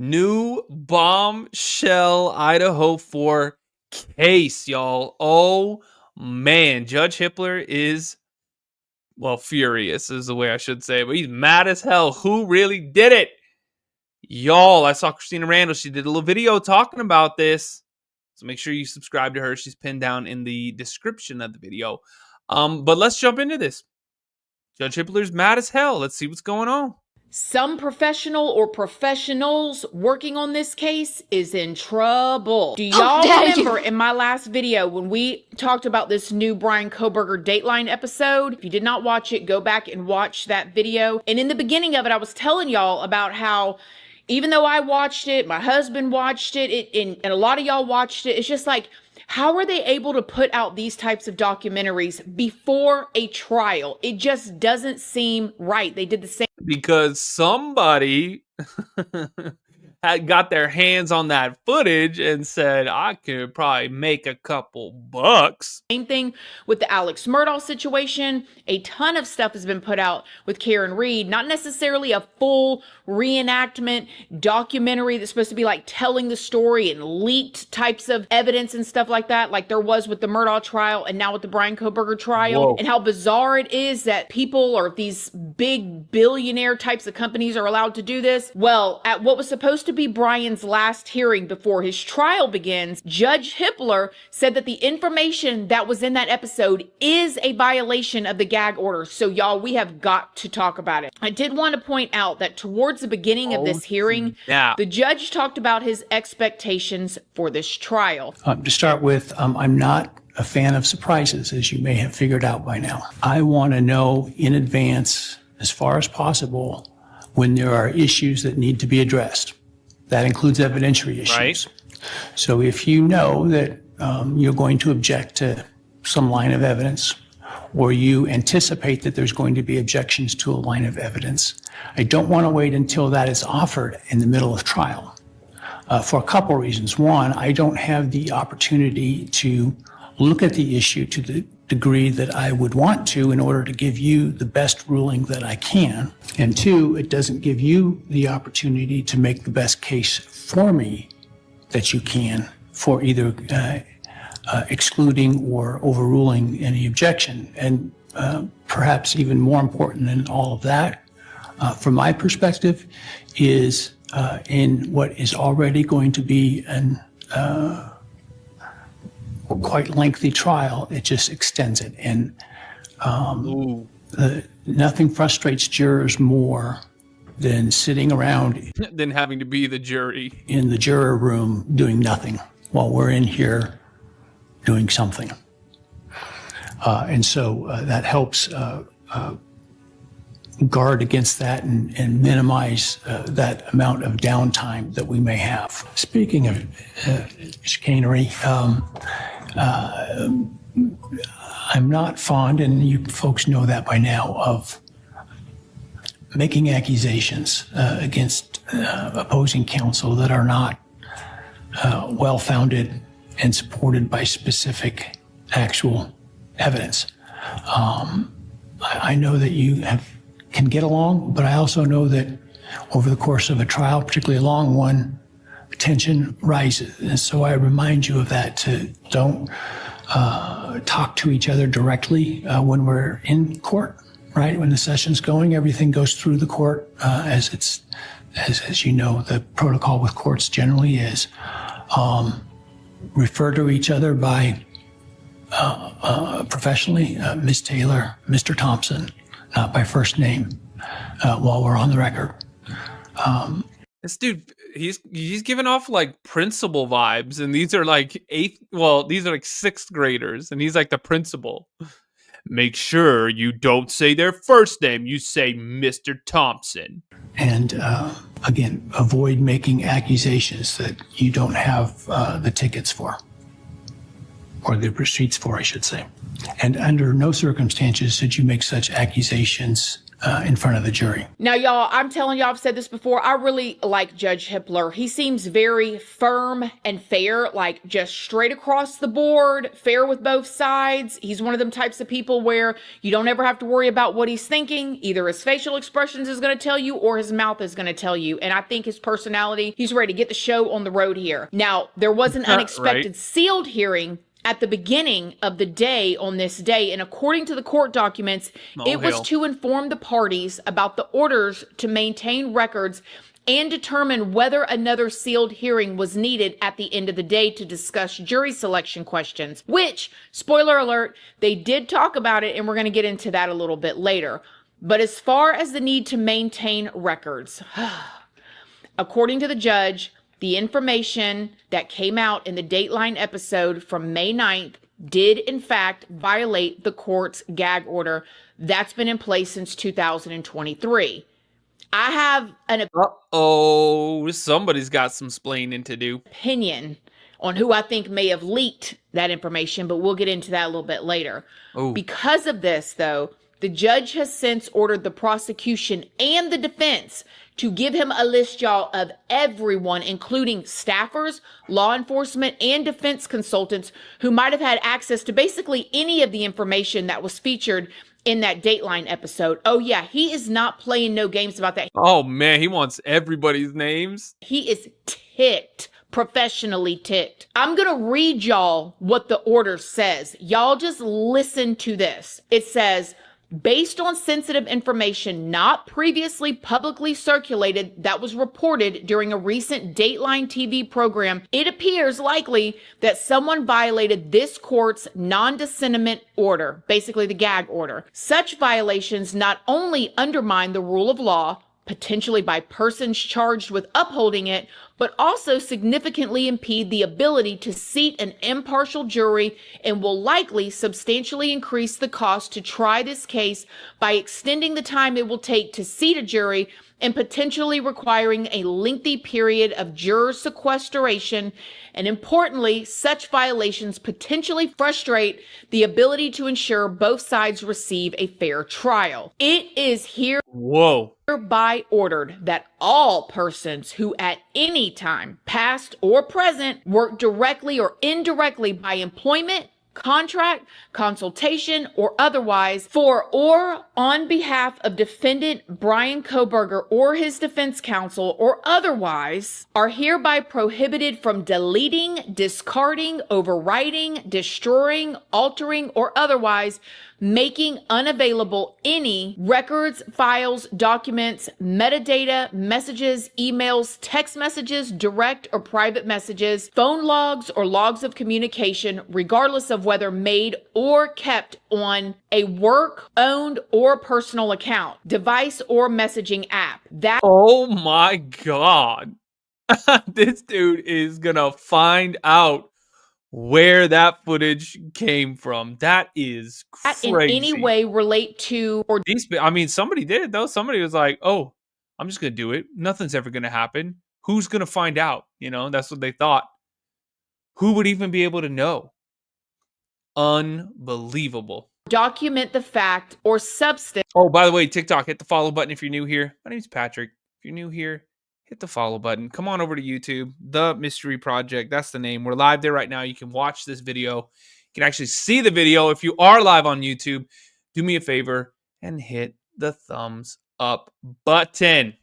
New Bombshell, Idaho 4 case, y'all. Oh, man. Judge Hippler is, well, furious is the way I should say, but he's mad as hell. Who really did it? Y'all, I saw Christina Randall. She did a little video talking about this. So make sure you subscribe to her. She's pinned down in the description of the video. But let's jump into this. Judge Hippler's mad as hell. Let's see what's going on. Some professional or professionals working on this case is in trouble. Do y'all remember in my last video when we talked about this new Bryan Kohberger Dateline episode? If you did not watch it, go back and watch that video. And in the beginning of it, I was telling y'all about how even though I watched it, my husband watched it, and a lot of y'all watched it, it's just like, how are they able to put out these types of documentaries before a trial? It just doesn't seem right. They did the same. Because somebody had got their hands on that footage and said, I could probably make a couple bucks. Same thing with the Alex Murdaugh situation. A ton of stuff has been put out with Karen Reed, not necessarily a full reenactment documentary that's supposed to be like telling the story and leaked types of evidence and stuff like that, like there was with the Murdaugh trial and now with the Bryan Kohberger trial. Whoa. And how bizarre it is that people or these big billionaire types of companies are allowed to do this. Well, at what was supposed to be Bryan's last hearing before his trial begins, Judge Hippler said that the information that was in that episode is a violation of the gag order. So y'all, we have got to talk about it. I did want to point out that towards the beginning of this hearing, the judge talked about his expectations for this trial. To start with, I'm not a fan of surprises, as you may have figured out by now. I want to know in advance, as far as possible, when there are issues that need to be addressed. That includes evidentiary issues. Right. So if you know that you're going to object to some line of evidence, or you anticipate that there's going to be objections to a line of evidence, I don't want to wait until that is offered in the middle of trial for a couple reasons. One, I don't have the opportunity to look at the issue to the degree that I would want to in order to give you the best ruling that I can. And two, it doesn't give you the opportunity to make the best case for me that you can for either excluding or overruling any objection. And perhaps even more important than all of that, from my perspective, is in what is already going to be an quite lengthy trial, it just extends it. And nothing frustrates jurors more than sitting around than having to be the jury in the juror room doing nothing while we're in here doing something. And so that helps guard against that and minimize that amount of downtime that we may have. Speaking of chicanery, I'm not fond, and you folks know that by now, of making accusations against opposing counsel that are not well-founded and supported by specific actual evidence. I know that you can get along, but I also know that over the course of a trial, particularly a long one, tension rises. And so I remind you of that, to don't talk to each other directly when we're in court, right? When the session's going, everything goes through the court as you know, the protocol with courts generally is. Refer to each other by professionally, Ms. Taylor, Mr. Thompson, not by first name, while we're on the record. This dude, he's giving off like principal vibes, and these are like these are like sixth graders, and he's like the principal. Make sure you don't say their first name, you say Mr. Thompson. And again, avoid making accusations that you don't have the tickets for, or the receipts for, I should say. And under no circumstances should you make such accusations in front of the jury. Now, y'all, I'm telling y'all, I've said this before. I really like Judge Hippler. He seems very firm and fair, like just straight across the board, fair with both sides. He's one of them types of people where you don't ever have to worry about what he's thinking. Either his facial expressions is going to tell you or his mouth is going to tell you. And I think his personality, he's ready to get the show on the road here. Now, there was an unexpected sealed hearing at the beginning of the day on this day, and according to the court documents, it was to inform the parties about the orders to maintain records and determine whether another sealed hearing was needed at the end of the day to discuss jury selection questions, which, spoiler alert, they did talk about it, and we're going to get into that a little bit later. But as far as the need to maintain records, according to the judge, the information that came out in the Dateline episode from May 9th did, in fact, violate the court's gag order that's been in place since 2023. I have an somebody's got some splaining to do. Opinion on who I think may have leaked that information, but we'll get into that a little bit later. Because of this, though, the judge has since ordered the prosecution and the defense to give him a list, y'all, of everyone, including staffers, law enforcement, and defense consultants who might have had access to basically any of the information that was featured in that Dateline episode. Oh, yeah, he is not playing no games about that. Oh, man, he wants everybody's names. He is ticked. Professionally ticked. I'm going to read y'all what the order says. Y'all just listen to this. It says, based on sensitive information not previously publicly circulated that was reported during a recent Dateline TV program, it appears likely that someone violated this court's non-dissentiment order, basically the gag order. Such violations not only undermine the rule of law, potentially by persons charged with upholding it, but also significantly impede the ability to seat an impartial jury and will likely substantially increase the cost to try this case by extending the time it will take to seat a jury and potentially requiring a lengthy period of juror sequestration. And importantly, such violations potentially frustrate the ability to ensure both sides receive a fair trial. It is hereby ordered that all persons who at any time, past or present, work directly or indirectly by employment, contract, consultation, or otherwise for or on behalf of defendant Bryan Kohberger or his defense counsel or otherwise are hereby prohibited from deleting, discarding, overwriting, destroying, altering, or otherwise making unavailable any records, files, documents, metadata, messages, emails, text messages, direct or private messages, phone logs, or logs of communication, regardless of whether made or kept on a work, owned, or personal account, device, or messaging app. Oh my God. This dude is gonna find out where that footage came from. That is crazy. In any way relate to or somebody did it though. Somebody was like, "Oh, I'm just gonna do it. Nothing's ever gonna happen. Who's gonna find out?" You know, that's what they thought. Who would even be able to know? Unbelievable. Document the fact or substance. Oh, by the way, TikTok, hit the follow button if you're new here. My name's Patrick. If you're new here, hit the follow button. Come on over to YouTube. The Mystery Project. That's the name. We're live there right now. You can watch this video. You can actually see the video. If you are live on YouTube, do me a favor and hit the thumbs up button.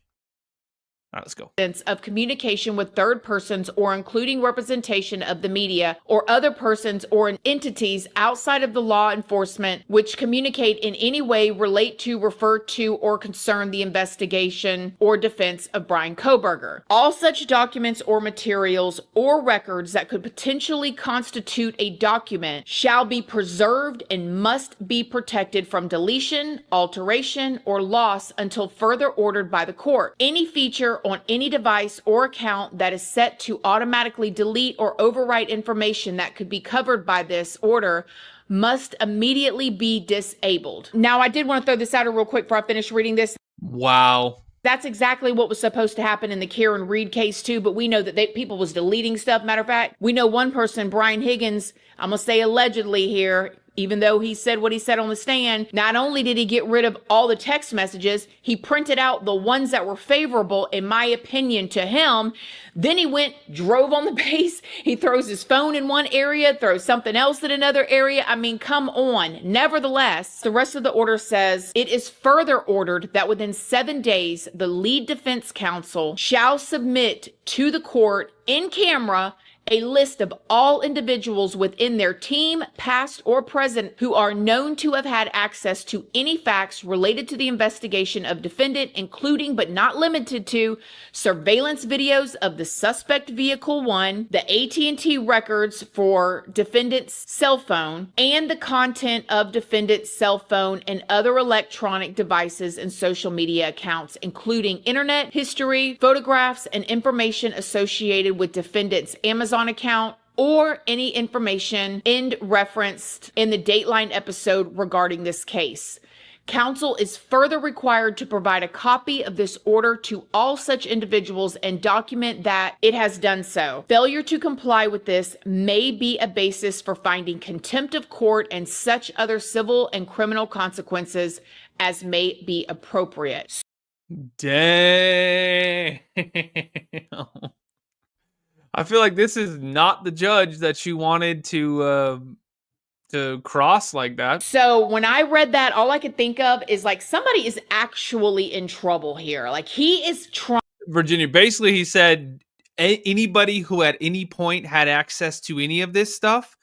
All right, let's go. Of communication with third persons or including representation of the media or other persons or entities outside of the law enforcement which communicate in any way, relate to, refer to, or concern the investigation or defense of Bryan Kohberger. All such documents or materials or records that could potentially constitute a document shall be preserved and must be protected from deletion, alteration, or loss until further ordered by the court. Any feature on any device or account that is set to automatically delete or overwrite information that could be covered by this order must immediately be disabled. Now, I did want to throw this out real quick before I finish reading this. Wow. That's exactly what was supposed to happen in the Karen Reed case too, but we know that people was deleting stuff. Matter of fact, we know one person, Brian Higgins, I'm going to say allegedly here, even though he said what he said on the stand, not only did he get rid of all the text messages, he printed out the ones that were favorable, in my opinion, to him. Then he drove on the base. He throws his phone in one area, throws something else in another area. I mean, come on. Nevertheless, the rest of the order says, it is further ordered that within 7 days, the lead defense counsel shall submit to the court in camera a list of all individuals within their team, past or present, who are known to have had access to any facts related to the investigation of defendant, including but not limited to surveillance videos of the suspect vehicle 1, the AT&T records for defendant's cell phone, and the content of defendant's cell phone and other electronic devices and social media accounts, including internet history, photographs, and information associated with defendant's Amazon account, or any information referenced in the Dateline episode regarding this case. Counsel is further required to provide a copy of this order to all such individuals and document that it has done so. Failure to comply with this may be a basis for finding contempt of court and such other civil and criminal consequences as may be appropriate. Dang. I feel like this is not the judge that you wanted to cross like that. So when I read that, all I could think of is like somebody is actually in trouble here. Like he is trying. Virginia, basically he said anybody who at any point had access to any of this stuff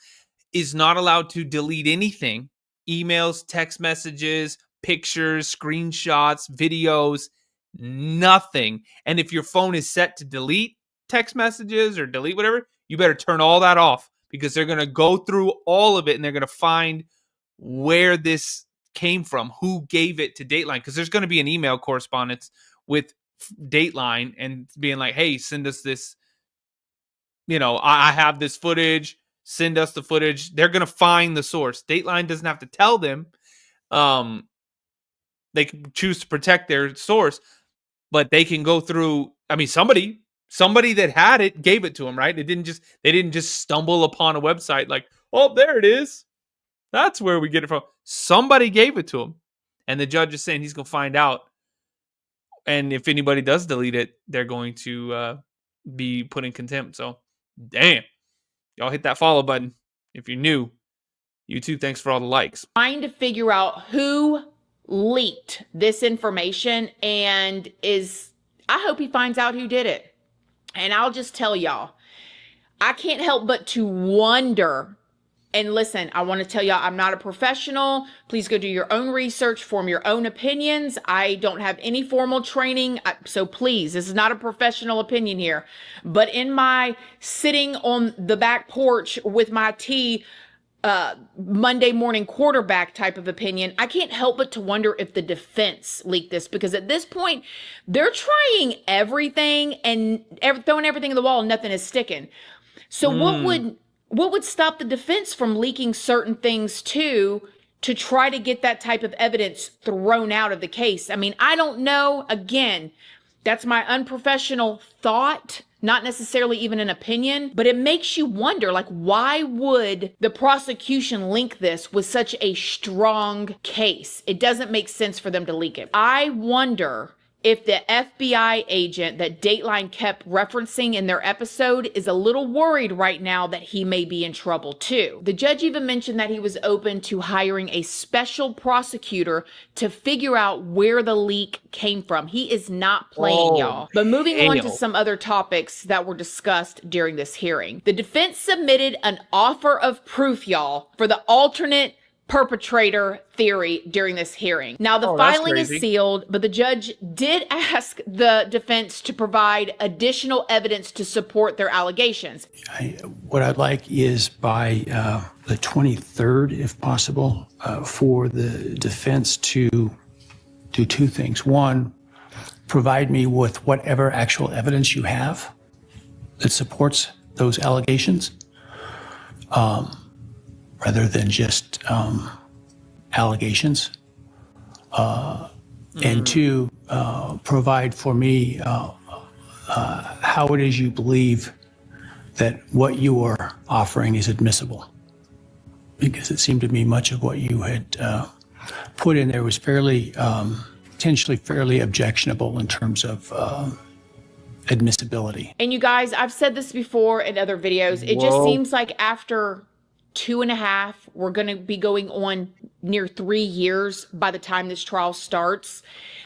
is not allowed to delete anything. Emails, text messages, pictures, screenshots, videos, nothing. And if your phone is set to delete text messages or delete whatever, you better turn all that off, because they're going to go through all of it and they're going to find where this came from, who gave it to Dateline, because there's going to be an email correspondence with Dateline and being like, hey, send us this, I have this footage, send us the footage. They're going to find the source. Dateline doesn't have to tell them. They can choose to protect their source, but they can go through. I mean, somebody that had it gave it to them, right? They didn't just stumble upon a website like, oh, there it is. That's where we get it from. Somebody gave it to him. And the judge is saying he's going to find out. And if anybody does delete it, they're going to be put in contempt. So, damn. Y'all hit that follow button if you're new. YouTube, thanks for all the likes. Trying to figure out who leaked this information, and I hope he finds out who did it. And I'll just tell y'all, I can't help but to wonder. And listen, I want to tell y'all, I'm not a professional. Please go do your own research, form your own opinions. I don't have any formal training. So please, this is not a professional opinion here. But in my sitting on the back porch with my tea, Monday morning quarterback type of opinion, I can't help but to wonder if the defense leaked this, because at this point they're trying everything and throwing everything in the wall and nothing is sticking. So what would stop the defense from leaking certain things to try to get that type of evidence thrown out of the case? I mean, I don't know. Again, that's my unprofessional thought, not necessarily even an opinion, but it makes you wonder, like, why would the prosecution link this with such a strong case? It doesn't make sense for them to leak it. I wonder if the FBI agent that Dateline kept referencing in their episode is a little worried right now that he may be in trouble too. The judge even mentioned that he was open to hiring a special prosecutor to figure out where the leak came from. He is not playing, y'all. But moving on to some other topics that were discussed during this hearing. The defense submitted an offer of proof, y'all, for the alternate perpetrator theory during this hearing. Now, the filing is sealed, but the judge did ask the defense to provide additional evidence to support their allegations. What I'd like is by the 23rd, if possible, for the defense to do two things. One, provide me with whatever actual evidence you have that supports those allegations. Rather than just allegations. And two, provide for me how it is you believe that what you are offering is admissible. because it seemed to me much of what you had put in there was fairly, potentially fairly objectionable in terms of admissibility. And you guys, I've said this before in other videos. It just seems like after 2.5, we're going to be going on near 3 years by the time this trial starts.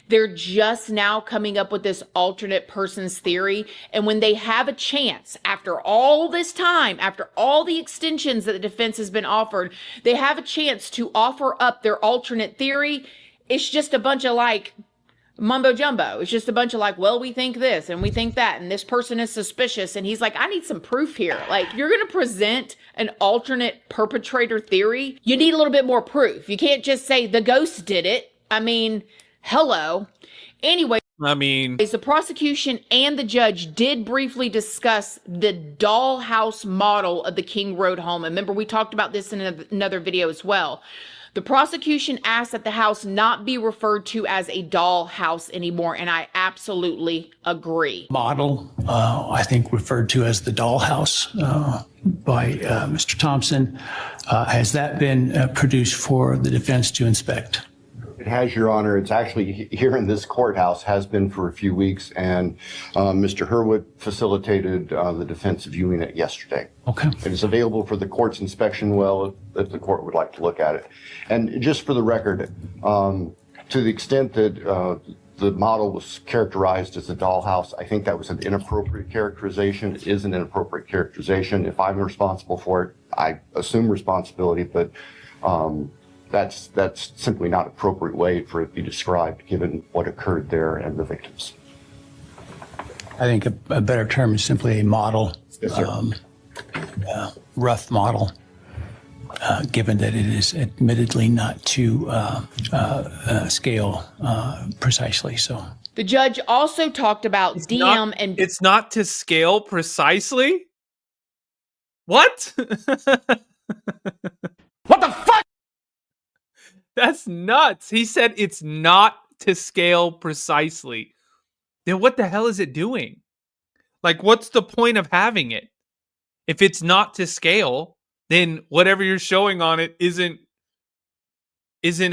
They're just now coming up with this alternate person's theory. And when they have a chance, after all this time, after all the extensions that the defense has been offered, they have a chance to offer up their alternate theory. It's just a bunch of like mumbo jumbo. It's just a bunch of like, well, we think this and we think that, and this person is suspicious. And he's like, I need some proof here. Like, you're going to present an alternate perpetrator theory. You need a little bit more proof. You can't just say the ghost did it. I mean, hello. Anyway, the prosecution and the judge did briefly discuss the dollhouse model of the King Road home. And remember, we talked about this in another video as well. The prosecution asked that the house not be referred to as a dollhouse anymore, and I absolutely agree. Model, I think referred to as the dollhouse by Mr. Thompson. Has that been produced for the defense to inspect? It has, Your Honor. It's actually here in this courthouse, has been for a few weeks, and Mr. Herwood facilitated the defense viewing it yesterday. Okay. It is available for the court's inspection if the court would like to look at it. And just for the record, to the extent that the model was characterized as a dollhouse, I think that was an inappropriate characterization. It is an inappropriate characterization. If I'm responsible for it, I assume responsibility, but that's simply not an appropriate way for it to be described, given what occurred there and the victims. I think a better term is simply a model, Yes, sir. Rough model, given that it is admittedly not to scale precisely. So The judge also talked about It's not to scale precisely? What? What the fuck? That's nuts. He said it's not to scale precisely. Then what the hell is it doing? Like, what's the point of having it? If it's not to scale, then whatever you're showing on it isn't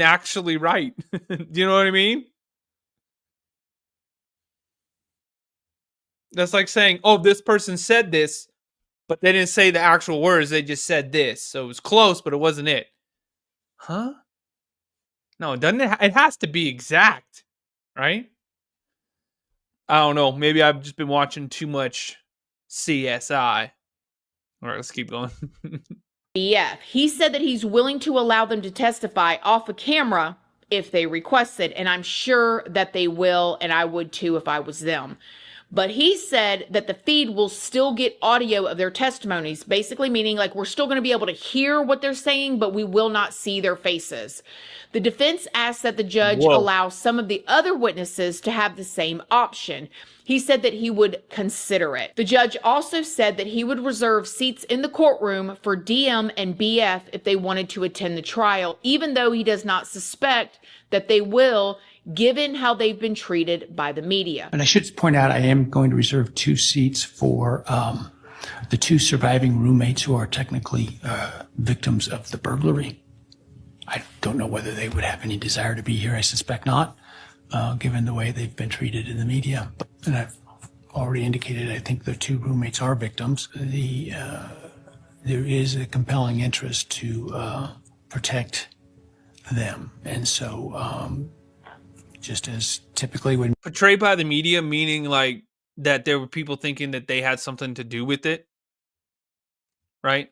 actually right. Do you know what I mean? That's like saying, oh, this person said this, but they didn't say the actual words. They just said this. So it was close, but it wasn't it. Huh? No, doesn't it? It has to be exact, right? I don't know. Maybe I've just been watching too much CSI. All right, let's keep going. BF. He said that he's willing to allow them to testify off of camera if they request it, and I'm sure that they will, and I would too if I was them. But he said that the feed will still get audio of their testimonies, basically meaning like we're still going to be able to hear what they're saying, but we will not see their faces. The defense asked that the judge allow some of the other witnesses to have the same option. He said that he would consider it. The judge also said that he would reserve seats in the courtroom for DM and BF if they wanted to attend the trial, even though he does not suspect that they will, given how they've been treated by the media. And I should point out, I am going to reserve 2 seats for the 2 surviving roommates who are technically victims of the burglary. I don't know whether they would have any desire to be here. I suspect not, given the way they've been treated in the media. And I've already indicated, I think the 2 roommates are victims. There is a compelling interest to protect them. And so just as typically when Portrayed by the media, meaning like that there were people thinking that they had something to do with it, right?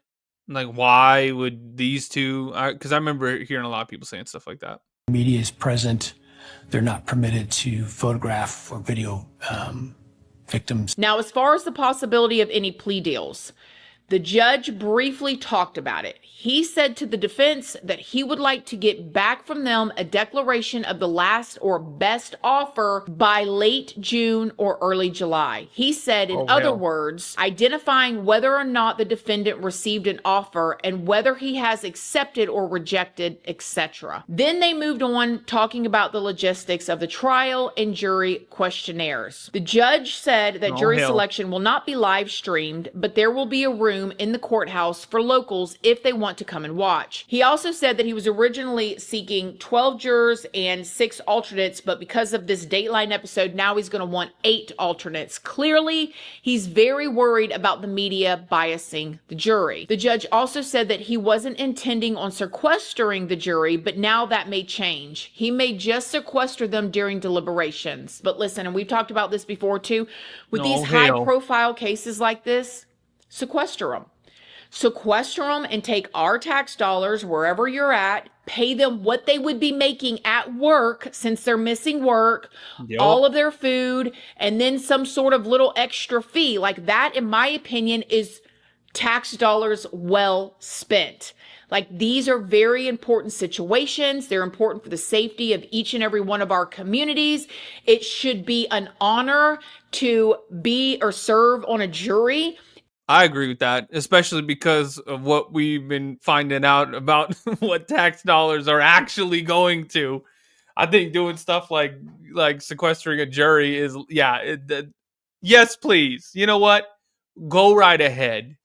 Like, why would these two? Because I remember hearing a lot of people saying stuff like that. media is present, they're not permitted to photograph or video victims. Now, as far as the possibility of any plea deals, the judge briefly talked about it. He said to the defense that he would like to get back from them a declaration of the last or best offer by late June or early July. He said, in other words, identifying whether or not the defendant received an offer and whether he has accepted or rejected, etc. Then they moved on talking about the logistics of the trial and jury questionnaires. The judge said that jury selection will not be live streamed, but there will be a room room in the courthouse for locals if they want to come and watch. He also said that he was originally seeking 12 jurors and 6 alternates, but because of this Dateline episode, now he's going to want 8 alternates. Clearly, he's very worried about the media biasing the jury. The judge also said that he wasn't intending on sequestering the jury, but now that may change. He may just sequester them during deliberations. But listen, and we've talked about this before too, with these high-profile cases like this, sequester them. Sequester them and take our tax dollars wherever you're at, pay them what they would be making at work since they're missing work, all of their food, and then some sort of little extra fee. Like that, in my opinion, is tax dollars well spent. Like these are very important situations. They're important for the safety of each and every one of our communities. It should be an honor to be or serve on a jury. I agree with that, especially because of what we've been finding out about what tax dollars are actually going to. I think doing stuff like sequestering a jury is, yes, please. You know what? Go right ahead.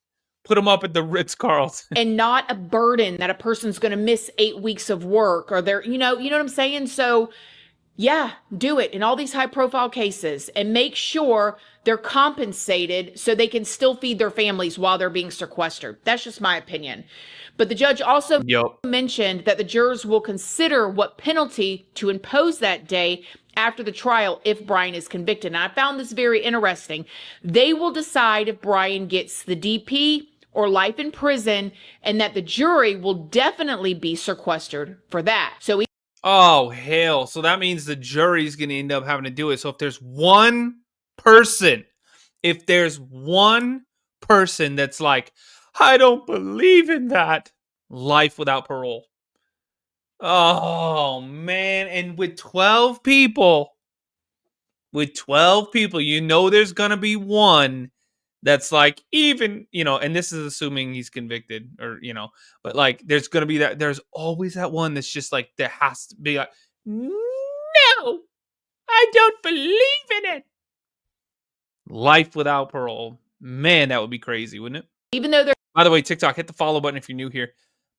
Put them up at the Ritz-Carlton. And not a burden that a person's going to miss 8 weeks of work or they're, you know what I'm saying? So yeah, do it in all these high profile cases and make sure they're compensated so they can still feed their families while they're being sequestered. That's just my opinion. But the judge also mentioned that the jurors will consider what penalty to impose that day after the trial if Bryan is convicted. And I found this very interesting. They will decide if Bryan gets the DP or life in prison, and that the jury will definitely be sequestered for that. So oh, hell. So that means the jury's going to end up having to do it. So if there's one person that's like, I don't believe in that, life without parole. Oh, man. And with 12 people, you know there's going to be one that's like, even, and this is assuming he's convicted or, but like, there's going to be there's always that one that's just like, there has to be like, no, I don't believe in it. Life without parole. Man, that would be crazy, wouldn't it? Even though by the way, TikTok, hit the follow button if you're new here.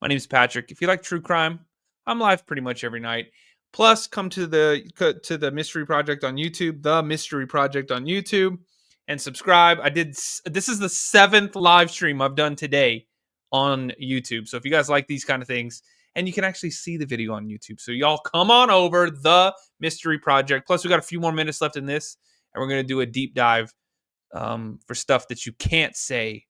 My name is Patrick. If you like true crime, I'm live pretty much every night. Plus, come to the Mystery Project on YouTube, The Mystery Project on YouTube, and subscribe. This is the 7th live stream I've done today on YouTube. So if you guys like these kind of things, and you can actually see the video on YouTube. So y'all come on over, The Mystery Project. Plus, we got a few more minutes left in this, and we're going to do a deep dive for stuff that you can't say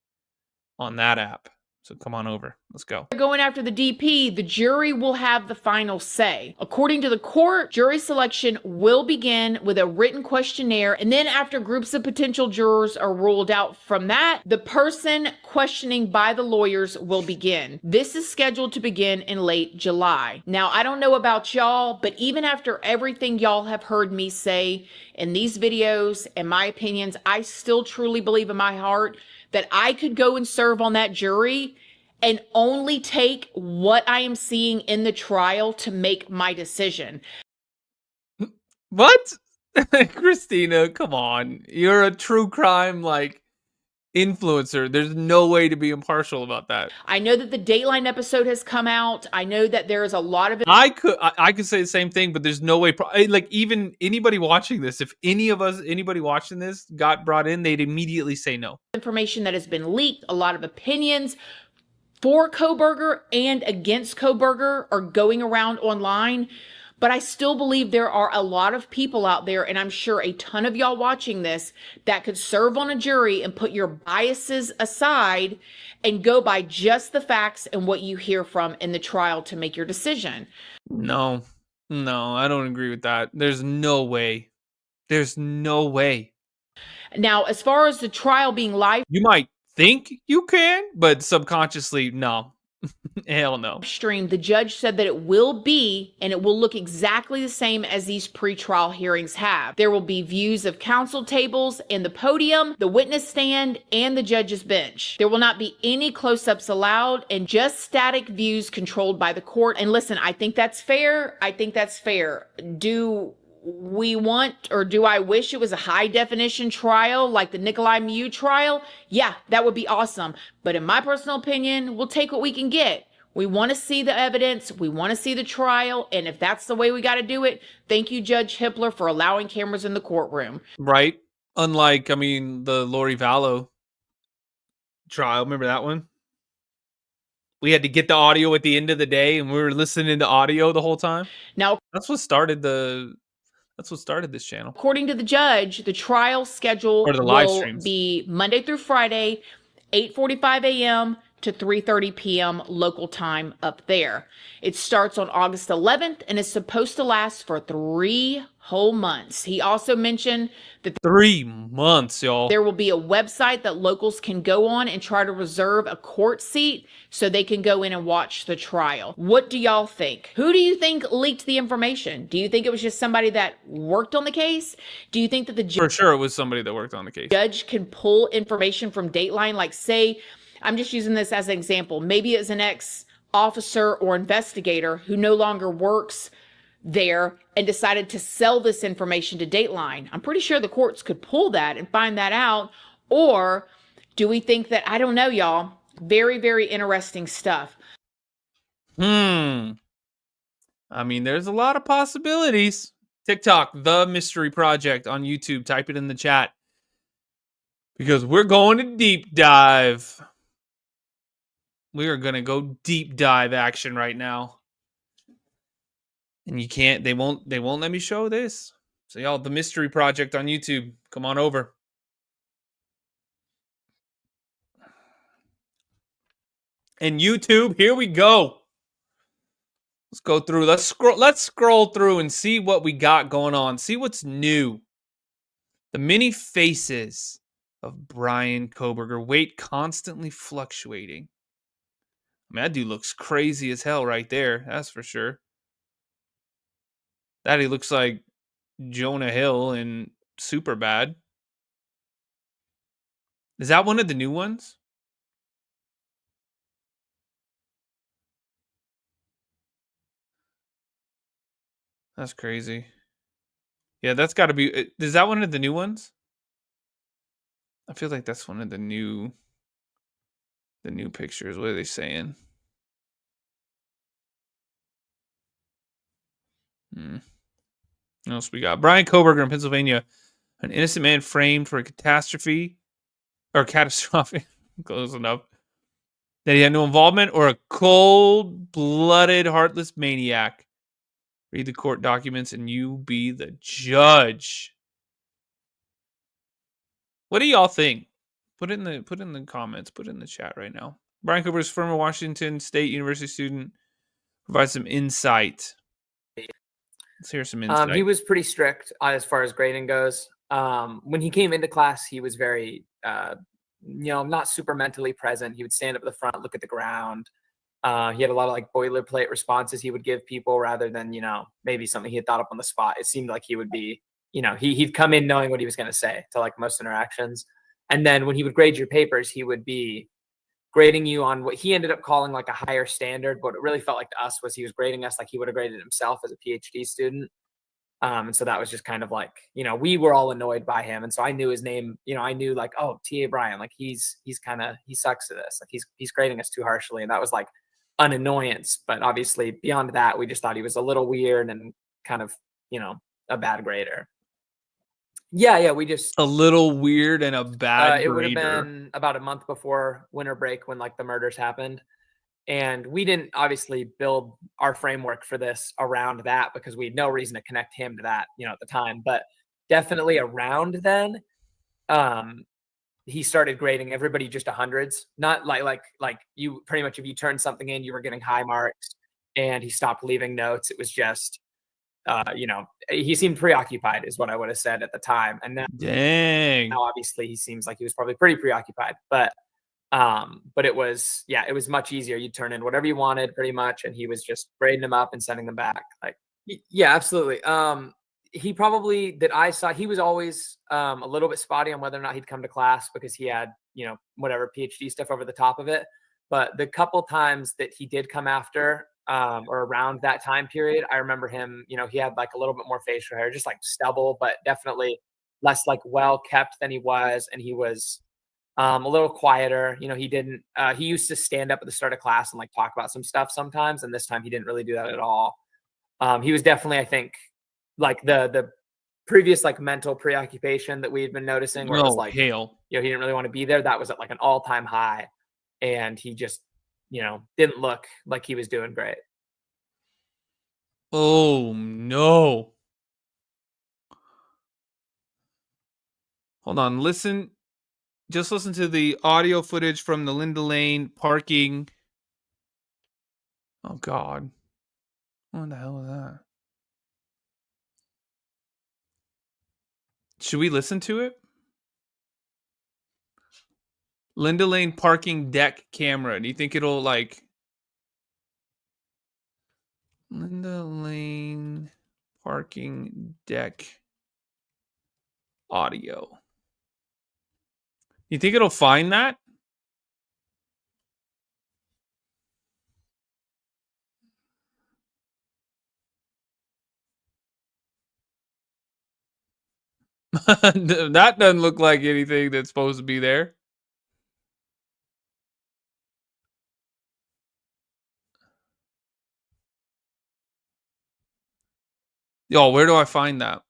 on that app. So come on over. Let's go. Going after the DP, the jury will have the final say. According to the court, jury selection will begin with a written questionnaire, and then after groups of potential jurors are ruled out from that, the person questioning by the lawyers will begin. This is scheduled to begin in late July. Now, I don't know about y'all, but even after everything y'all have heard me say in these videos and my opinions, I still truly believe in my heart that I could go and serve on that jury and only take what I am seeing in the trial to make my decision. What? Christina, come on. You're a true crime, influencer. There's no way to be impartial about that. I know that the Dateline episode has come out. I know that there is a lot of it. I could say the same thing, but there's no way. Even anybody watching this, if anybody watching this got brought in, they'd immediately say no. Information that has been leaked, a lot of opinions for Kohberger and against Kohberger are going around online. But I still believe there are a lot of people out there, and I'm sure a ton of y'all watching this, that could serve on a jury and put your biases aside and go by just the facts and what you hear from in the trial to make your decision. No, I don't agree with that. There's no way. There's no way. Now, as far as the trial being live, you might think you can, but subconsciously, no. Hell no. Stream, the judge said that it will be, and it will look exactly the same as these pretrial hearings have. There will be views of counsel tables and the podium, the witness stand, and the judge's bench. There will not be any close-ups allowed and just static views controlled by the court. And listen, I think that's fair. Do we want, or do I wish it was a high definition trial like the Nikolai Miu trial? Yeah, that would be awesome. But in my personal opinion, we'll take what we can get. We want to see the evidence. We want to see the trial. And if that's the way we got to do it, thank you, Judge Hippler, for allowing cameras in the courtroom. Right? Unlike, I mean, the Lori Vallow trial. Remember that one? We had to get the audio at the end of the day, and we were listening to audio the whole time. Now, That's what started this channel. according to the judge, the trial schedule Or the live will streams. be Monday through Friday, 8:45 a.m. to 3:30 p.m. local time up there. It starts on August 11th and is supposed to last for 3 whole months. He also mentioned that 3 months, y'all. there will be a website that locals can go on and try to reserve a court seat so they can go in and watch the trial. What do y'all think? Who do you think leaked the information? Do you think it was just somebody that worked on the case? Do you think that the For sure, it was somebody that worked on the case. judge can pull information from Dateline? Like, say, I'm just using this as an example. Maybe it's an ex-officer or investigator who no longer works there and decided to sell this information to Dateline. I'm pretty sure the courts could pull that and find that out. Or do we think that, I don't know, y'all, very, very interesting stuff. I mean, there's a lot of possibilities. TikTok, The Mystery Project on YouTube. Type it in the chat. Because we're going to deep dive. We are going to go deep dive action right now. And they won't let me show this. So y'all, The Mystery Project on YouTube. Come on over. And YouTube, here we go. Let's go through. Let's scroll through and see what we got going on. See what's new. The many faces of Bryan Kohberger. Weight constantly fluctuating. I mean, that dude looks crazy as hell right there. That's for sure. That he looks like Jonah Hill in Superbad. Is that one of the new ones? That's crazy. Yeah, that's got to be. Is that one of the new ones? I feel like that's one of the new pictures. What are they saying? What else we got? Bryan Kohberger in Pennsylvania. An innocent man framed for a catastrophe. Close enough. That he had no involvement, or a cold-blooded, heartless maniac. Read the court documents and you be the judge. What do y'all think? Put it in the comments. Put it in the chat right now. Bryan Kohberger's former Washington State University student provides some insight. Let's hear some insight. He was pretty strict as far as grading goes. When he came into class, he was very, not super mentally present. He would stand up at the front, look at the ground. He had a lot of like boilerplate responses he would give people rather than, maybe something he had thought up on the spot. It seemed like he would be, he'd come in knowing what he was going to say to like most interactions. And then when he would grade your papers, he would be grading you on what he ended up calling like a higher standard. But it really felt like to us was he was grading us like he would have graded himself as a PhD student. And so that was just kind of like, we were all annoyed by him. And so I knew his name, I knew like, oh, T.A. Bryan, like he sucks at this. Like he's grading us too harshly. And that was like an annoyance. But obviously beyond that, we just thought he was a little weird and kind of, a bad grader. Yeah, we just a little weird and a bad it would have grader. been about a month before winter break when like the murders happened. And we didn't obviously build our framework for this around that because we had no reason to connect him to that, at the time. But definitely around then, he started grading everybody just 100s. Not like you pretty much if you turned something in, you were getting high marks. And he stopped leaving notes. It was just, he seemed preoccupied, is what I would have said at the time. And now obviously he seems like he was probably pretty preoccupied. But it was much easier. You'd turn in whatever you wanted pretty much. And he was just grading them up and sending them back. Like, yeah, absolutely. He probably, that I saw, he was always a little bit spotty on whether or not he'd come to class because he had, whatever PhD stuff over the top of it. But the couple times that he did come after, or around that time period. I remember him, he had like a little bit more facial hair, just like stubble, but definitely less like well kept than he was. And he was a little quieter. He used to stand up at the start of class and like talk about some stuff sometimes. And this time he didn't really do that at all. He was definitely, I think, like the previous like mental preoccupation that we had been noticing where it was like, hell. he didn't really want to be there. That was at like an all-time high. And he just, didn't look like he was doing great. Oh no. Hold on, just listen to the audio footage from the Linda Lane parking. Oh God. What the hell is that? Should we listen to it? Linda Lane parking deck camera. Do you think it'll like Linda Lane parking deck audio? You think it'll find that? That doesn't look like anything that's supposed to be there. Yo, where do I find that?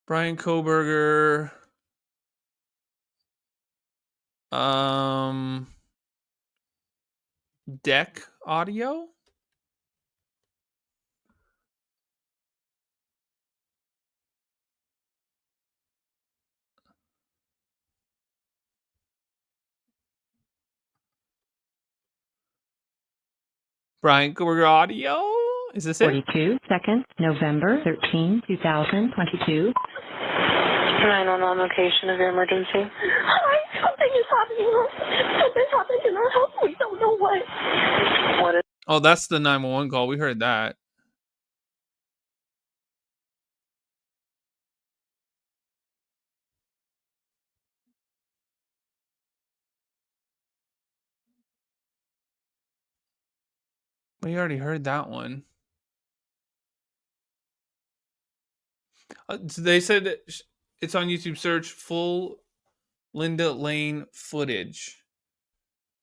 Bryan Kohberger. Deck audio? Bryan Kohberger audio? Is this it? 42 seconds, November 13, 2022. 911 location of your emergency. Hi, something is happening. Something's happened in our house. We don't know what. What is Oh, that's the 911 call. We heard that. We already heard that one. So they said that it's on YouTube. Search full Linda Lane footage.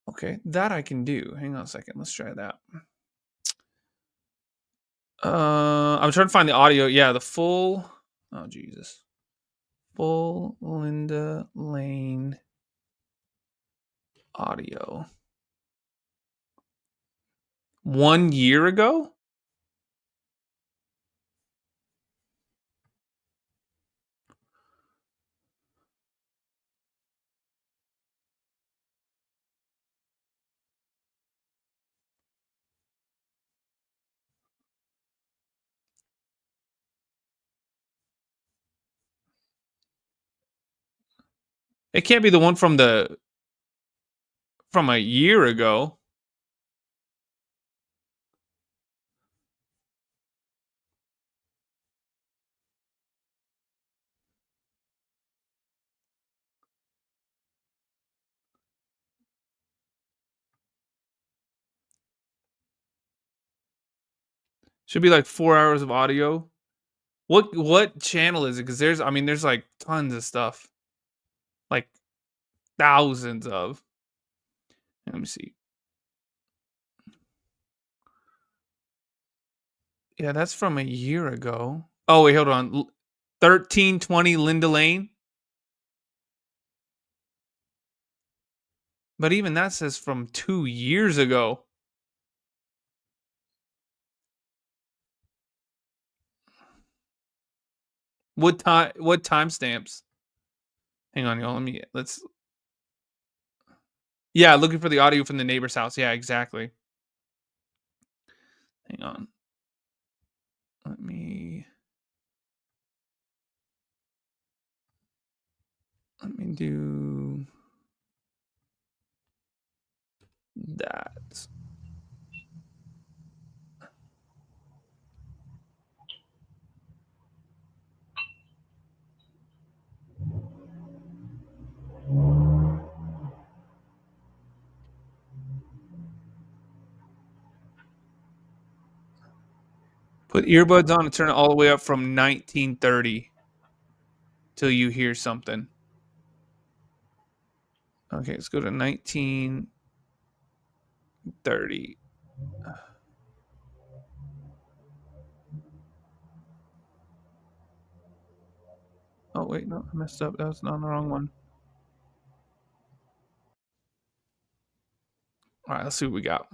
Okay, that I can do. Hang on a second. Let's try that. I'm trying to find the audio. Yeah, the full. Oh Jesus. Full Linda Lane audio. 1 year ago? It can't be the one from a year ago. Should be like 4 hours of audio. What channel is it? Because there's like tons of stuff. Like thousands of. Let me see. Yeah, that's from a year ago. Oh, wait, hold on. 1320 Linda Lane. But even that says from 2 years ago. What timestamps? Hang on, y'all. Let's. Yeah, looking for the audio from the neighbor's house. Yeah, exactly. Hang on. Let me do that. Put earbuds on and turn it all the way up from 1930 till you hear something. Okay, let's go to 1930. Oh, wait, no, I messed up. That was on the wrong one. All right, let's see what we got.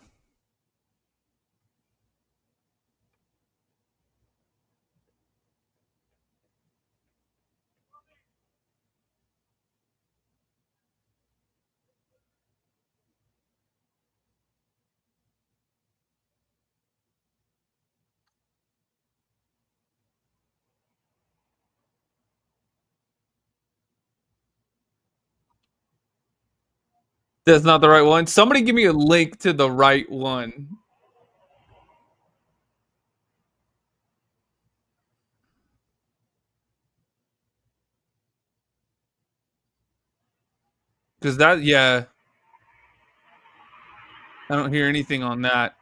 That's not the right one. Somebody give me a link to the right one. Because that, yeah. I don't hear anything on that.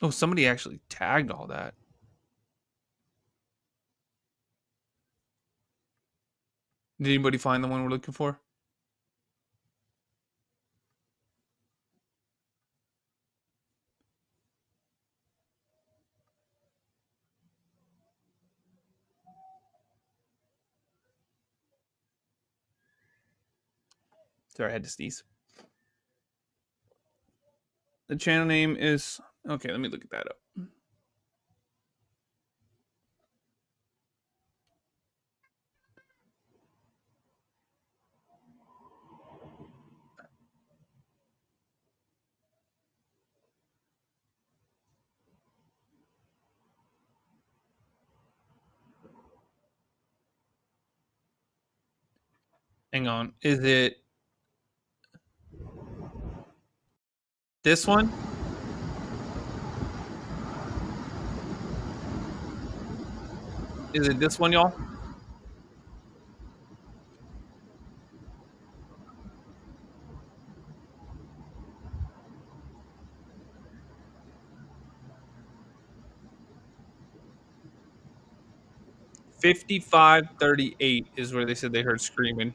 Oh, somebody actually tagged all that. Did anybody find the one we're looking for? Sorry, I had to sneeze. The channel name is... Okay, let me look at that up. Hang on. Is it this one? Is it this one, y'all? $55.38 is where they said they heard screaming.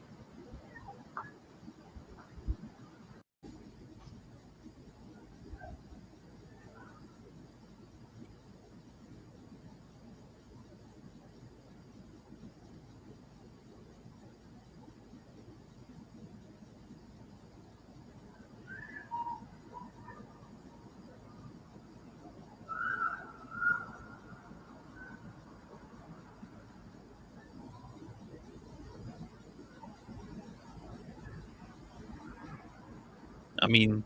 I mean,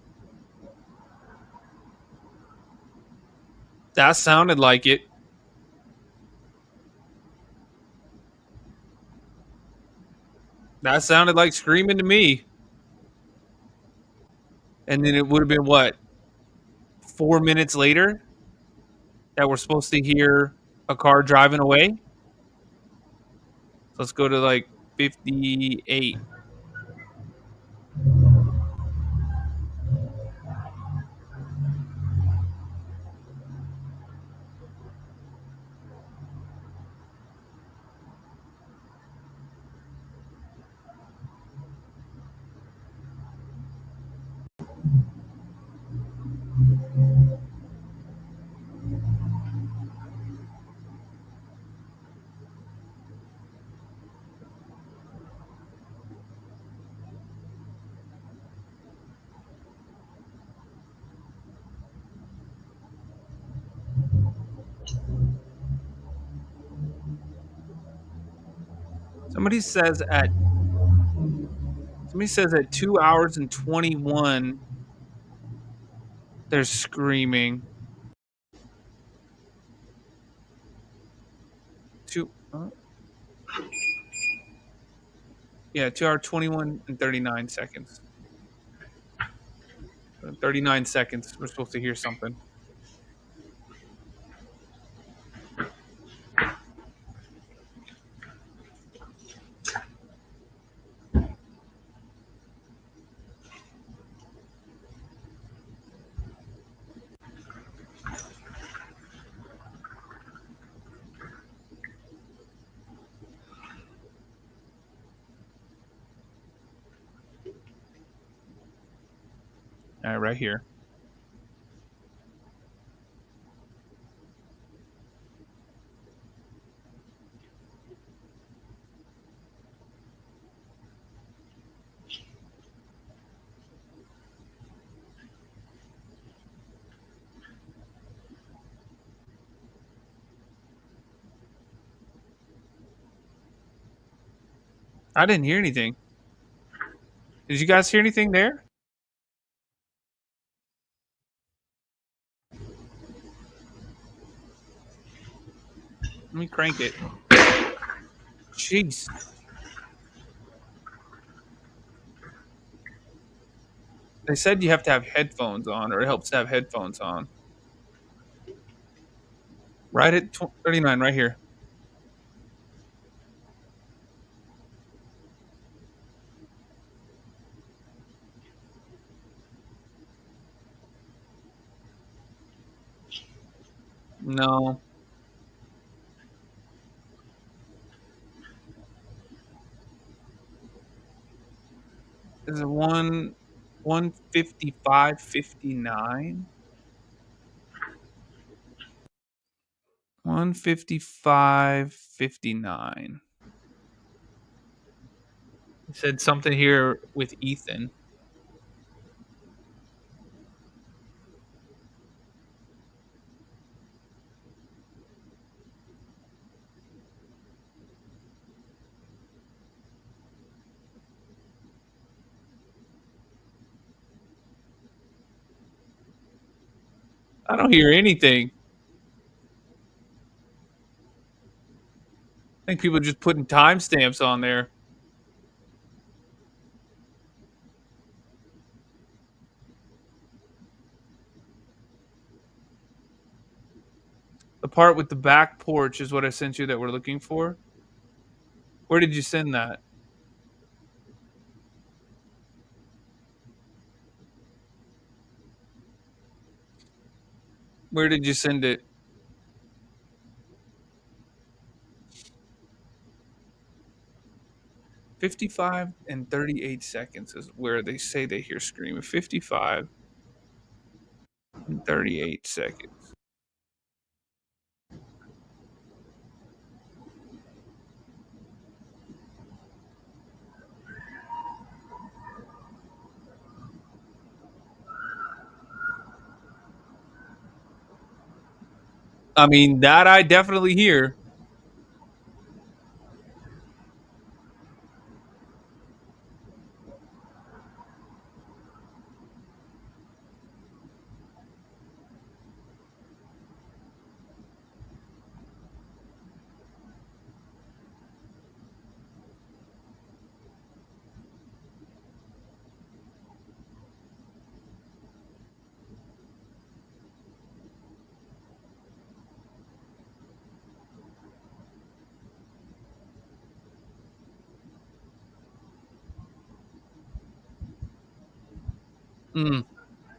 that sounded like it. That sounded like screaming to me. And then it would have been what? 4 minutes later that we're supposed to hear a car driving away? So let's go to like 58. Somebody says at 2 hours and 21, they're screaming. Yeah, 2 hour 21 and 39 seconds. 39 seconds. We're supposed to hear something. All right, right here. I didn't hear anything. Did you guys hear anything there? Let me crank it. Jeez. They said you have to have headphones on, or it helps to have headphones on. Right at 39, right here. No. Is it 155.59? 155.59. It said something here with Ethan. I don't hear anything. I think people are just putting timestamps on there. The part with the back porch is what I sent you that we're looking for. Where did you send that? Where did you send it? 55 and 38 seconds is where they say they hear screaming. 55 and 38 seconds. I mean, that I definitely hear.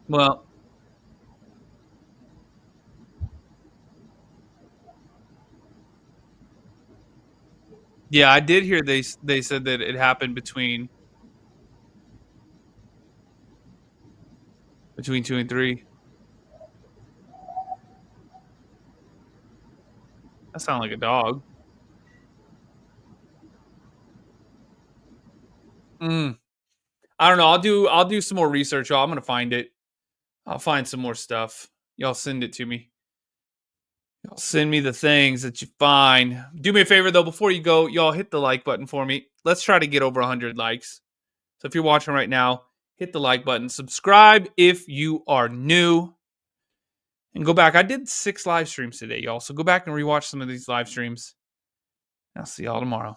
Well, yeah, I did hear they said that it happened between 2 and 3. That sounds like a dog. I don't know. I'll do some more research, y'all. I'm gonna find it. I'll find some more stuff. Y'all send it to me. Y'all send me the things that you find. Do me a favor though, before you go, y'all hit the like button for me. Let's try to get over 100 likes. So if you're watching right now, hit the like button. Subscribe if you are new. And go back. I did 6 live streams today, y'all. So go back and rewatch some of these live streams. I'll see y'all tomorrow.